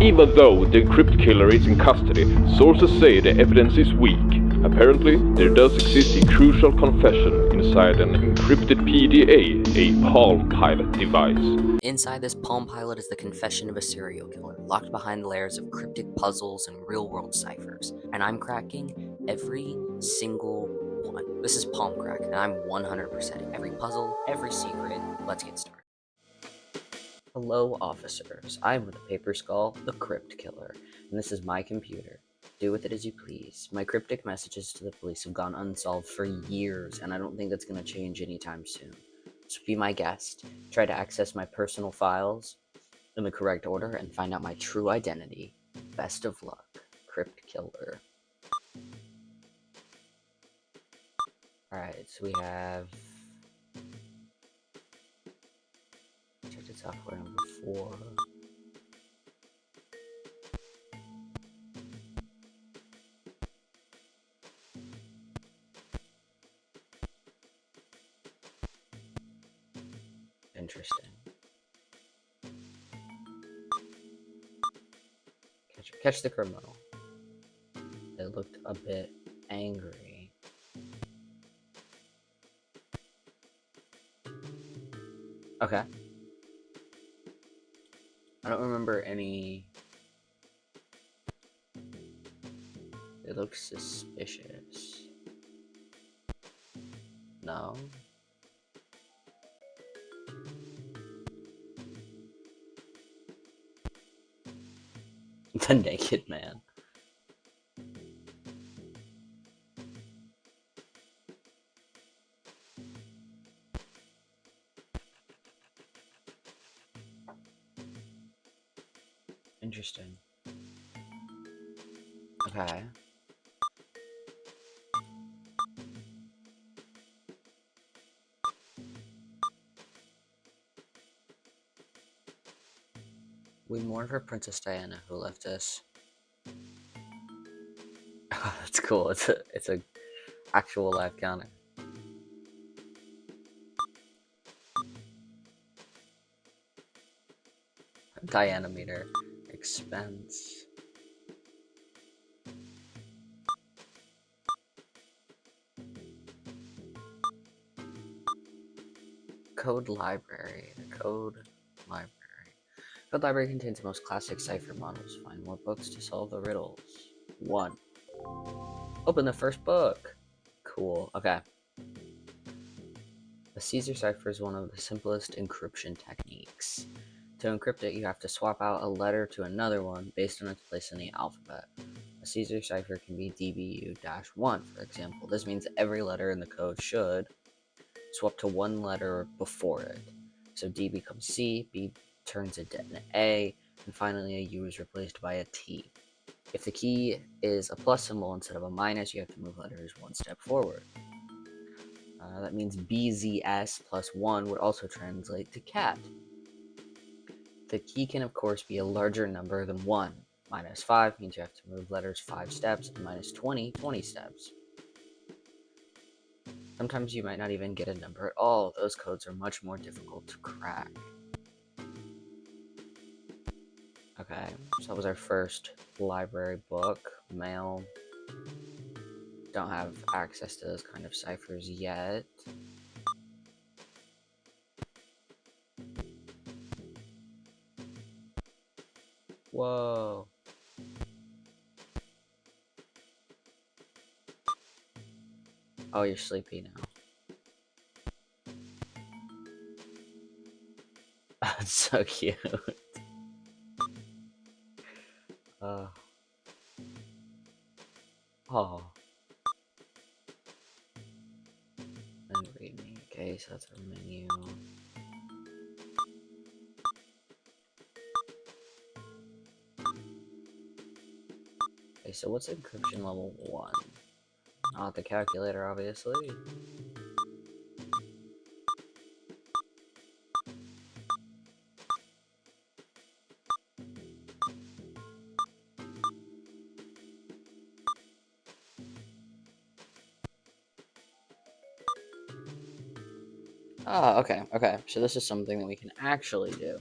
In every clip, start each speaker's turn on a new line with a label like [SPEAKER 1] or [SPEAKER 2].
[SPEAKER 1] Even though the crypt killer is in custody, sources say the evidence is weak. Apparently, there does exist a crucial confession inside an encrypted PDA, a PalmPilot device.
[SPEAKER 2] Inside this PalmPilot is the confession of a serial killer, locked behind layers of cryptic puzzles and real-world ciphers. And I'm cracking every single one. This is Palm Crack, and I'm 100% every puzzle, every secret. Let's get started. Hello, officers. I'm with the paper skull, the crypt killer, and this is my computer. Do with it as you please. My cryptic messages to the police have gone unsolved for years, and I don't think that's going to change anytime soon. So be my guest, try to access my personal files in the correct order, and find out my true identity. Best of luck, Crypt Killer. Alright, so we have checked software number 4. Interesting. Catch the criminal. They looked a bit angry. Okay. I don't remember any. They look suspicious. No. The naked man. Interesting. Okay. We mourn for Princess Diana, who left us. That's cool. It's a actual live counter. Diana meter. Expense. Code library. The code library. Code library contains the most classic cipher models. Find more books to solve the riddles. 1. Open the first book. Cool. Okay. The Caesar cipher is one of the simplest encryption techniques. To encrypt it, you have to swap out a letter to another one based on its place in the alphabet. A Caesar cipher can be DBU-1, for example. This means every letter in the code should swap to one letter before it. So D becomes C, B turns into an A, and finally a U is replaced by a T. If the key is a plus symbol instead of a minus, you have to move letters one step forward. That means BZS plus 1 would also translate to cat. The key can of course be a larger number than 1. Minus 5 means you have to move letters 5 steps, and minus 20, 20 steps. Sometimes you might not even get a number at all. Those codes are much more difficult to crack. Okay, so that was our first library book. Mail. Don't have access to those kind of ciphers yet. Whoa. Oh, you're sleepy now. That's so cute. Oh. And read me. Okay, so that's our menu. Okay, so what's encryption level 1? Not the calculator, obviously. Ah, okay. So this is something that we can actually do.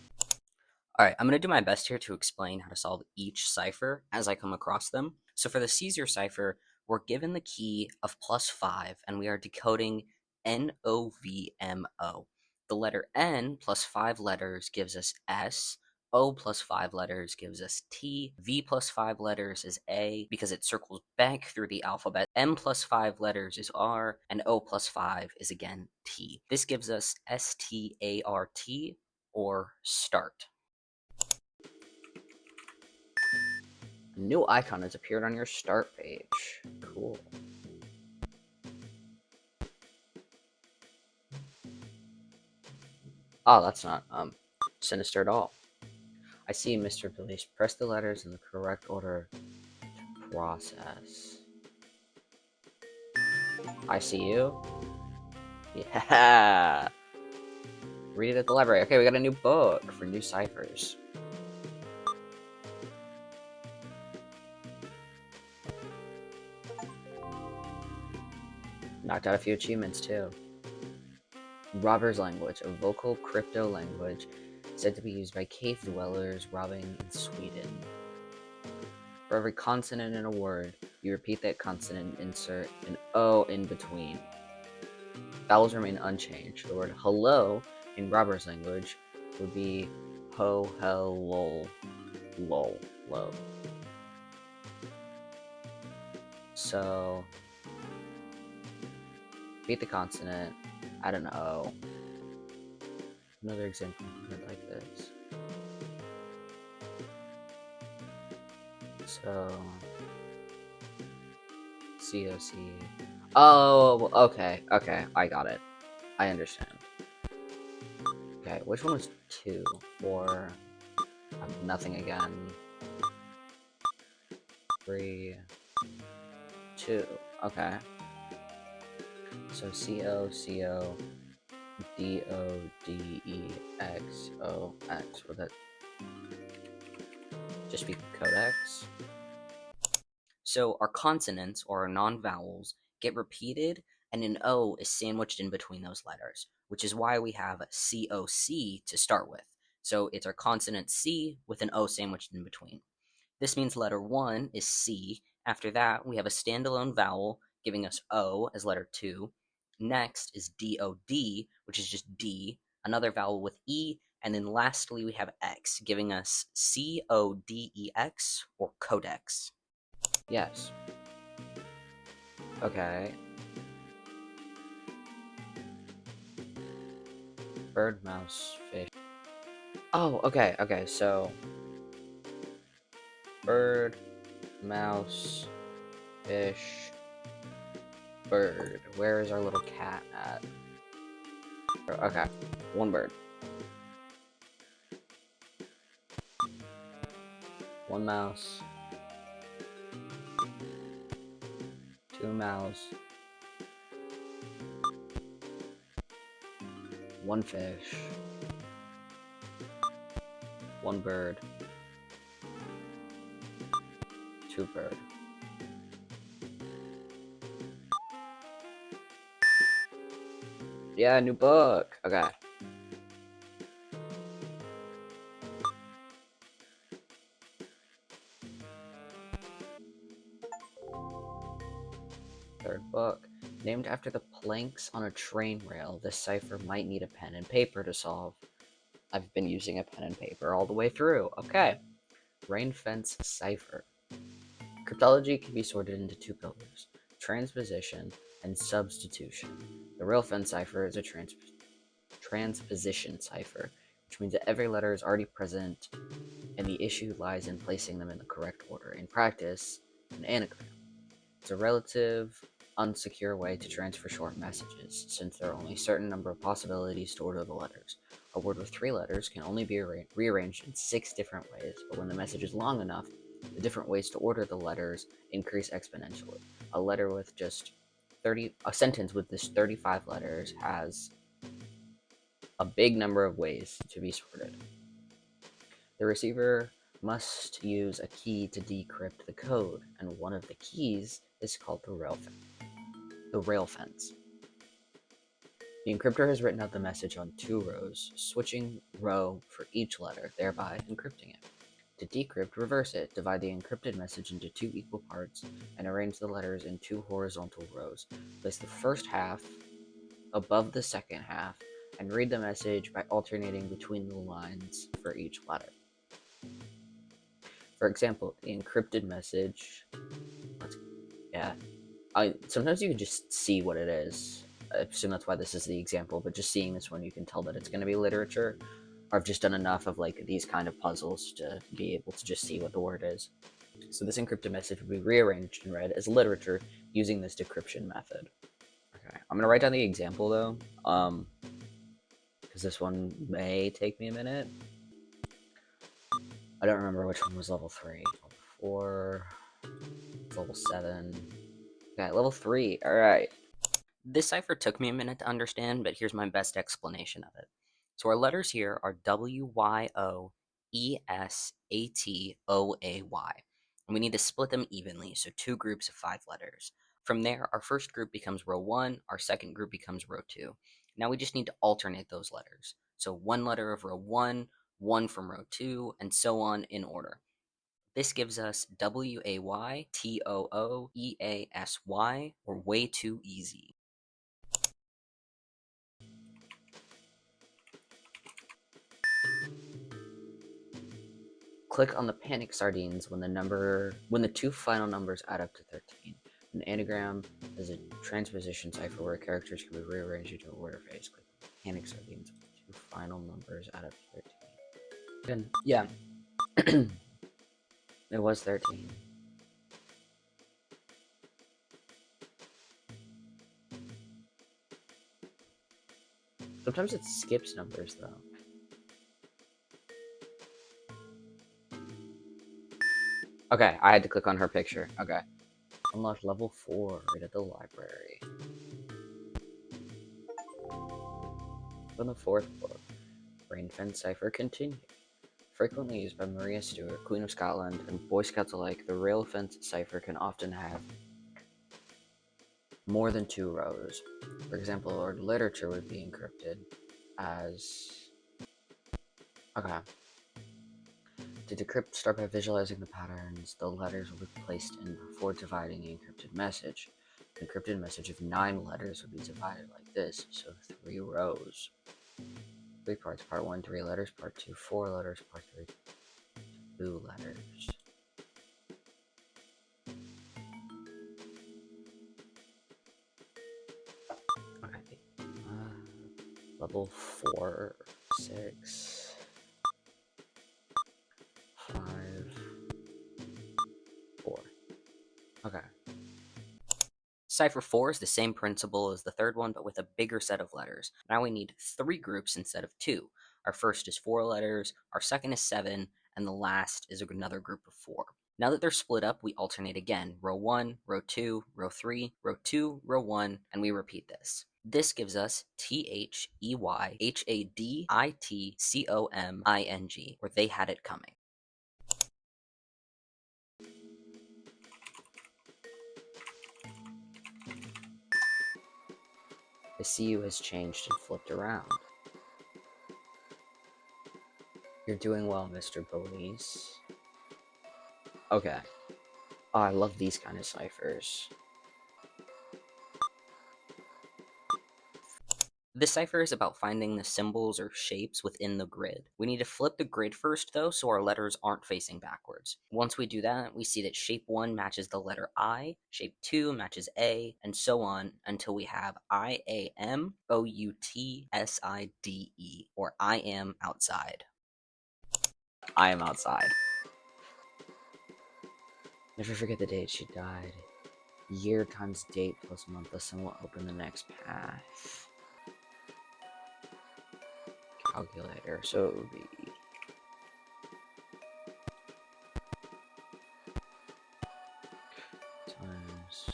[SPEAKER 2] Alright, I'm going to do my best here to explain how to solve each cipher as I come across them. So for the Caesar cipher, we're given the key of +5, and we are decoding NOVMO. The letter N plus 5 letters gives us S, O plus 5 letters gives us T, V plus 5 letters is A because it circles back through the alphabet, M plus 5 letters is R, and O plus 5 is again T. This gives us START, or start. A new icon has appeared on your start page. Cool. Oh, that's not, sinister at all. I see, Mr. Police. Press the letters in the correct order to process. I see you. Yeah! Read it at the library. Okay, we got a new book for new ciphers. Knocked out a few achievements, too. Robber's language, a vocal crypto language said to be used by cave dwellers robbing in Sweden. For every consonant in a word, you repeat that consonant and insert an O in between. Vowels remain unchanged. The word hello in Robber's language would be ho, hell, lol, lol, lo. So, repeat the consonant, add an O. Another example like this. So, COC. Oh, okay, I got it. I understand. Okay, which one was 2? Or nothing again. 3, 2. Okay. So COCO DODEXOX. Would that just be codex? So our consonants, or our non-vowels, get repeated, and an O is sandwiched in between those letters, which is why we have COC to start with. So it's our consonant C with an O sandwiched in between. This means letter 1 is C. After that, we have a standalone vowel giving us O as letter 2. Next is DOD, which is just D, another vowel with E, and then lastly we have X, giving us CODEX, or codex. Yes. Okay. Bird, mouse, fish. Oh, okay, so bird, mouse, fish, bird. Where is our little cat at? Okay, one bird. One mouse. 2 mouse. 1 fish. 1 bird. 2 bird. Yeah, new book. Okay. Third book. Named after the planks on a train rail, this cipher might need a pen and paper to solve. I've been using a pen and paper all the way through. Okay. Rain fence cipher. Cryptology can be sorted into 2 pillars: transposition and substitution. The rail fence cipher is a transposition cipher, which means that every letter is already present and the issue lies in placing them in the correct order. In practice, an anagram. It's a relative, unsecure way to transfer short messages, since there are only a certain number of possibilities to order the letters. A word with 3 letters can only be rearranged in 6 different ways, but when the message is long enough, the different ways to order the letters increase exponentially. A sentence with this 35 letters has a big number of ways to be sorted. The receiver must use a key to decrypt the code, and one of the keys is called the rail fence. The encryptor has written out the message on 2 rows, switching row for each letter, thereby encrypting it. To decrypt, reverse it. Divide the encrypted message into 2 equal parts and arrange the letters in 2 horizontal rows. Place the first half above the second half and read the message by alternating between the lines for each letter. For example, the encrypted message. Sometimes you can just see what it is. I assume that's why this is the example, but just seeing this one, you can tell that it's going to be literature. I've just done enough of like these kind of puzzles to be able to just see what the word is. So this encrypted message will be rearranged and read as literature using this decryption method. Okay, I'm gonna write down the example though, because this one may take me a minute. I don't remember which one was level 3. Level 4, level 7. Okay, level 3. All right. This cipher took me a minute to understand, but here's my best explanation of it. So our letters here are WYOESATOAY, and we need to split them evenly, so 2 groups of 5 letters. From there, our first group becomes row 1, our second group becomes row 2. Now we just need to alternate those letters. So 1 letter of row 1, 1 from row 2, and so on in order. This gives us WAYTOOEASY, or way too easy. Click on the panic sardines when the 2 final numbers add up to 13. An anagram is a transposition cipher where characters can be rearranged into a word or phrase. Click on the panic sardines when the 2 final numbers add up to 13. Then, yeah. It was 13. Sometimes it skips numbers though. Okay, I had to click on her picture. Okay. Unlock level 4 right at the library. From the 4th book, Brain Fence Cipher continued. Frequently used by Maria Stuart, Queen of Scotland, and Boy Scouts alike, the rail fence cipher can often have more than 2 rows. For example, the word literature would be encrypted as... Okay. To decrypt, start by visualizing the patterns the letters will be placed in before dividing the encrypted message. The encrypted message of 9 letters would be divided like this, so 3 rows. 3 parts, part 1, 3 letters, part 2, 4 letters, part 3, 2 letters. Okay. Level 4, 6, 5, 4. Okay. Cipher 4 is the same principle as the third one, but with a bigger set of letters. Now we need 3 groups instead of 2. Our first is 4 letters, our second is 7, and the last is another group of 4. Now that they're split up, we alternate again. Row 1, row 2, row 3, row 2, row 1, and we repeat this. This gives us THEYHADITCOMING, or they had it coming. The CU has changed and flipped around. You're doing well, Mr. Police. Okay. Oh, I love these kind of ciphers. This cipher is about finding the symbols or shapes within the grid. We need to flip the grid first though, so our letters aren't facing backwards. Once we do that, we see that shape 1 matches the letter I, shape 2 matches A, and so on until we have IAMOUTSIDE, or I am outside. I am outside. Never forget the date she died. Year times date plus month, the sun will open the next path. Calculator, so it would be times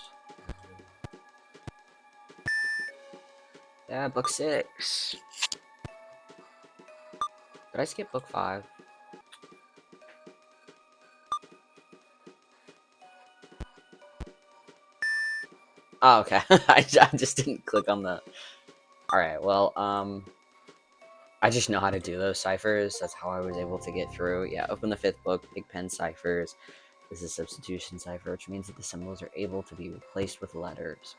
[SPEAKER 2] book 6. Did I skip book 5? Oh, okay. I just didn't click on the Alright, well, I just know how to do those ciphers. That's how I was able to get through. Yeah, open the 5th book, Big Pen Ciphers. This is substitution cipher, which means that the symbols are able to be replaced with letters.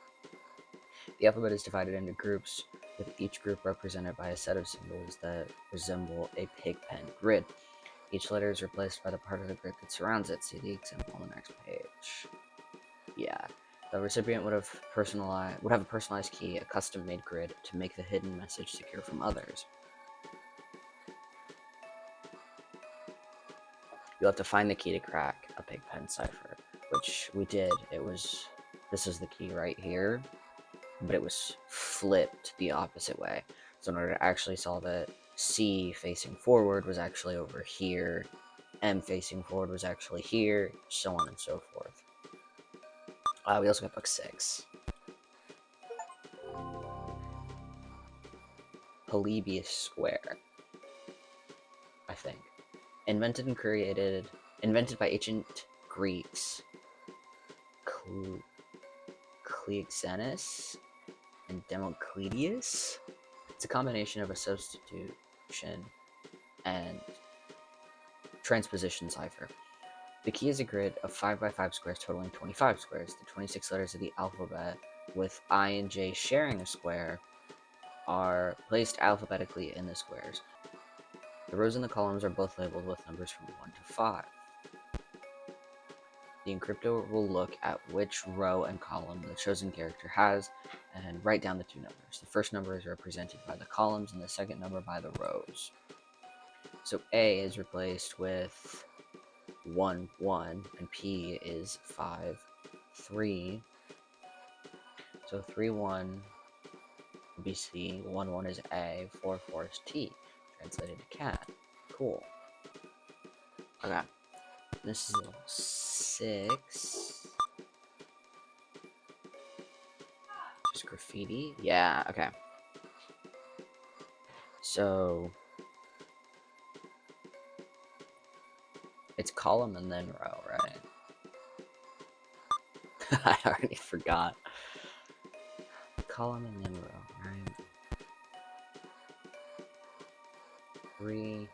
[SPEAKER 2] The alphabet is divided into groups, with each group represented by a set of symbols that resemble a pig pen grid. Each letter is replaced by the part of the grid that surrounds it. See the example on the next page. Yeah. The recipient would have a personalized key, a custom-made grid, to make the hidden message secure from others. You'll have to find the key to crack a pig pen cipher, which we did. This is the key right here, but it was flipped the opposite way. So in order to actually solve it, C facing forward was actually over here, M facing forward was actually here, so on and so forth. We also got book 6. Polybius Square, I think. Invented by ancient Greeks, Cleoxenus and Democritus. It's a combination of a substitution and transposition cipher. The key is a grid of 5x5 squares totaling 25 squares. The 26 letters of the alphabet, with I and J sharing a square, are placed alphabetically in the squares. The rows and the columns are both labeled with numbers from 1 to 5. The encryptor will look at which row and column the chosen character has and write down the 2 numbers. The first number is represented by the columns and the second number by the rows. So A is replaced with 1, 1, and P is 5, 3. So 3, 1 will be C, 1, 1 is A, 4, 4 is T. Translated to cat. Cool. Okay. This is level 6. Just graffiti? Yeah, okay. So it's column and then row, right? I already forgot. Column and then row, right? 3,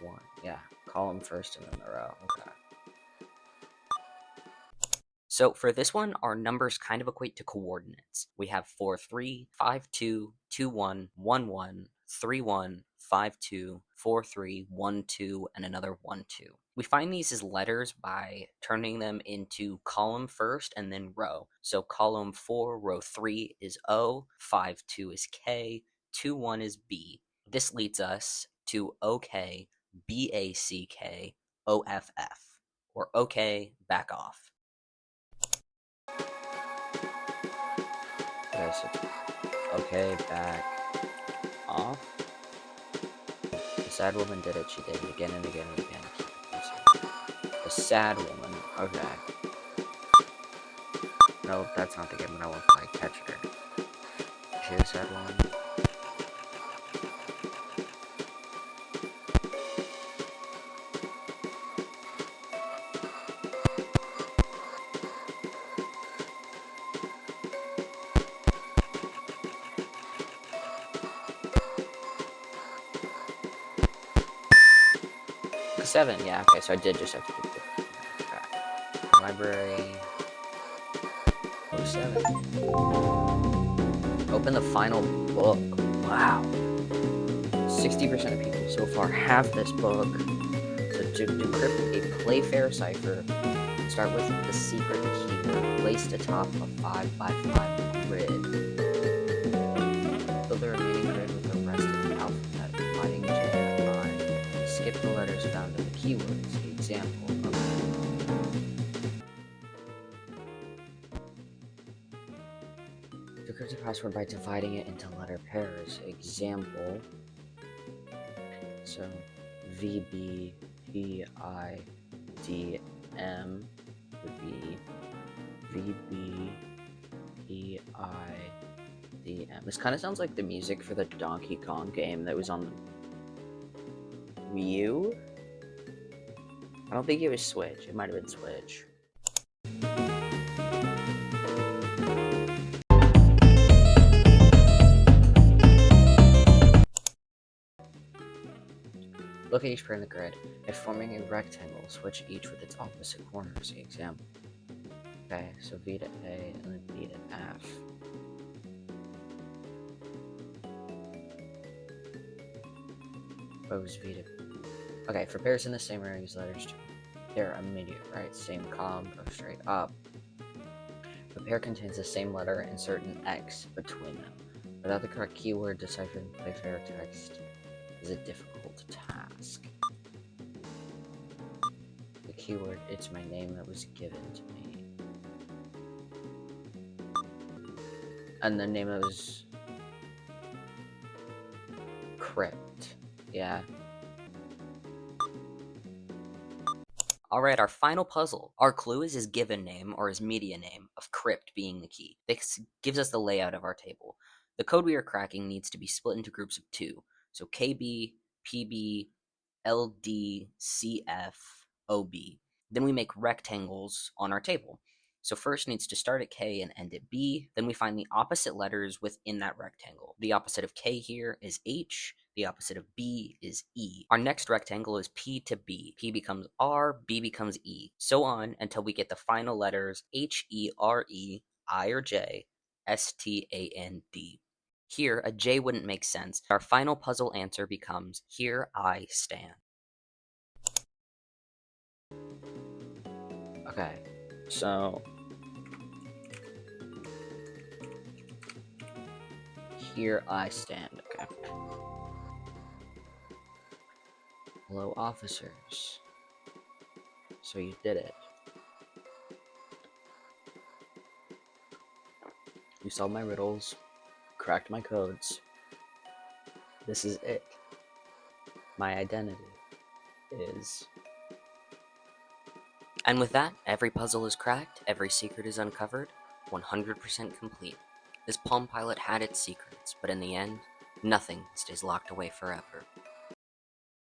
[SPEAKER 2] 1. Yeah, column first and then the row. Okay. So for this one, our numbers kind of equate to coordinates. We have 4, 3, 5, 2, 2, 1, 1, 1, 3, 1, 5, 2, 4, 3, 1, 2, and another 1, 2. We find these as letters by turning them into column first and then row. So column 4, row 3 is O, 5, 2 is K, 2, 1 is B. This leads us to OK, BACK, OFF, or OK, back off. Okay, so OK, back off. The sad woman did it. She did it again and again and again. The sad woman. Okay. No, that's not the game that I want to play. Catch her. Is she the sad woman? Seven, yeah, okay, so I did just have to keep it. Okay. Library. Book 7. Open the final book. Wow. 60% of people so far have this book. So to decrypt a Playfair cipher, start with the secret keyword placed atop a 5x5 grid. Fill the remaining grid with the rest of the alphabet, dividing J by 5. Skip the letters found in the keywords. Example of decrypt a password by dividing it into letter pairs. Example. So VBPIDM would be VBPIDM. This kind of sounds like the music for the Donkey Kong game that was on Wii U? I don't think it was Switch. It might have been Switch. Look at each pair in the grid. If forming a rectangle, switch each with its opposite corner. See example. Okay, so V to A and then B to F. What was V to... Okay, for pairs in the same row, use letters to their immediate right. Same column, go straight up. If a pair contains the same letter, insert an X between them. Without the correct keyword, deciphering playfair text is a difficult task. The keyword, it's my name that was given to me. And the name that was... Crypt. Yeah. Alright, our final puzzle. Our clue is his given name, or his media name, of crypt being the key. This gives us the layout of our table. The code we are cracking needs to be split into groups of 2. So KB, PB, LD, CF, OB. Then we make rectangles on our table. So first needs to start at K and end at B. Then we find the opposite letters within that rectangle. The opposite of K here is H. The opposite of B is E. Our next rectangle is P to B. P becomes R, B becomes E. So on until we get the final letters H, E, R, E, I or J, S, T, A, N, D. Here, a J wouldn't make sense. Our final puzzle answer becomes Here I Stand. Okay, so here I stand. Okay. Hello, officers. So you did it. You solved my riddles, cracked my codes. This is it. My identity is... And with that, every puzzle is cracked, every secret is uncovered, 100% complete. This PalmPilot had its secrets, but in the end, nothing stays locked away forever.